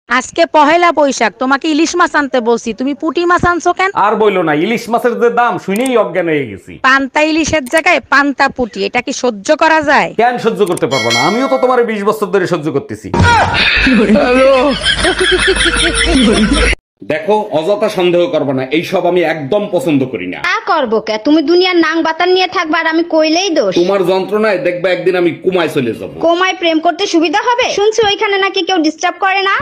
আজকে পহেলা বৈশাখ, তোমাকে ইলিশ মাছ আনতে বলছি, তুমি পুঁটি মাছ আনছো কেন? আর বইলো না, ইলিশ মাছের যে দাম শুনেই অজ্ঞান হয়ে গেছি। পান্তা ইলিশের জায়গায় পান্তা পুঁটি, এটা কি সহ্য করা যায়? কেন সহ্য করতে পারবো না? আমিও তো তোমার 20 বছর ধরে সহ্য করতেছি। দেখো, অযথা সন্দেহ করবে না, এইসব আমি একদম পছন্দ করি না। তা করবো কে? তুমি দুনিয়ার নাং বাতান নিয়ে থাকবা আর আমি কইলেই দোষ। তোমার যন্ত্রণায় দেখবা একদিন আমি কুমায় চলে যাব। কোমায় প্রেম করতে সুবিধা হবে? শুনছি ওইখানে নাকি কেউ ডিস্টার্ব করে না।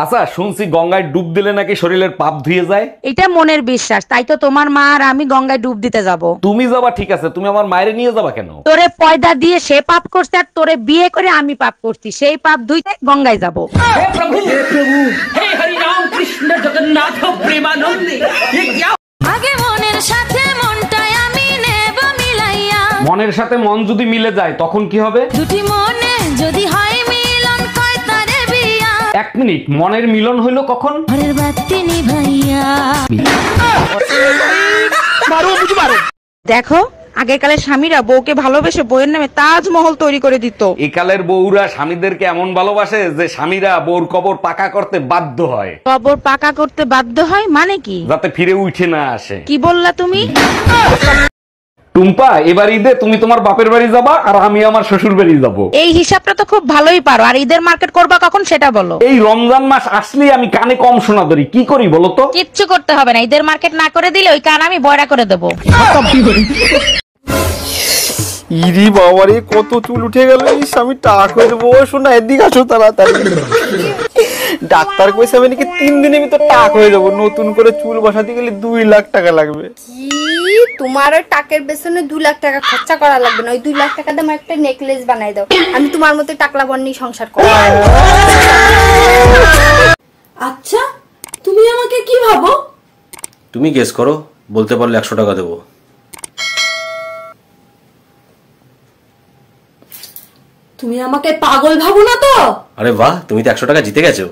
আচ্ছা, শুনছি গঙ্গায় ডুব দিলে নাকি শরীরের পাপ ধুয়ে যায়। এটা মনের বিশ্বাস, তাই তো তোমার মা আর আমি গঙ্গায় ডুব দিতে যাব। তুমি যাবা ঠিক আছে, তুমি আমার মায়ের নিয়ে যাবা কেন? তোরে পয়দা দিয়ে সে পাপ করছে, আর তোরে বিয়ে করে আমি পাপ করছি, সেই পাপ ধুইতে গঙ্গায় যাব। আগে মনের সাথে মনটাই আমি নেব মিলাইয়া, মনের সাথে মন যদি মিলে যায় তখন কি হবে? দুটি মনে যদি হয় মিলন কয় তারে বিয়া, 1 মিনিট, মনের মিলন হইলো কখন? ঘরের বাতি নিভাইয়া। দেখো, আগেকালের স্বামীরা বউকে ভালোবেসে বউয়ের নামে তাজমহল তৈরি করে দিত। একালের বউরা স্বামীদেরকে এমন ভালোবাসে যে স্বামীরা বউর কবর পাকা করতে বাধ্য হয়। কবর পাকা করতে বাধ্য হয় মানে কি? যাতে ফিরে উঠে না আসে। কি বললা তুমি? টুম্পা, এবার ঈদে তুমি তোমার বাপের বাড়ি যাবা আর আমি আমার শ্বশুর বাড়ি যাবো। এই হিসাবটা তো খুব ভালোই পারো। আর ঈদের মার্কেট করবা কখন সেটা বলো। এই রমজান মাস আসলেই আমি কানে কম শোনা ধরি, কি করি বলো তো? কিচ্ছু করতে হবে না, ঈদের মার্কেট না করে দিলে ওই কান আমি বয়রা করে দেবো। ইরি বাবারে, কত চুল উঠে গেল! আমি টাক হয়ে দেবো। শোনা, এদিকে আসো তাড়াতাড়ি। ডাক্তার কইছে আমি নাকি 3 দিনের ভিতর টাক হয়ে যাবো। নতুন করে চুল বসাতে গেলে 2 লাখ টাকা লাগবে। কি তোমার ওই টাকের পেছনে 2 লাখ টাকা খরচা করা লাগবে না? ওই 2 লাখ টাকা দিয়ে আমার একটা নেকলেস বানাই দাও, আমি তোমার মতো টাকলা বন্নি সংসার করব। আচ্ছা, তুমি আমাকে কি ভাবো? তুমি গেস করো, বলতে পারলে 100 টাকা দেবো। তুমি আমাকে পাগল ভাবো না তো? আরে বাহ, তুমি তো 100 টাকা জিতে গেছো।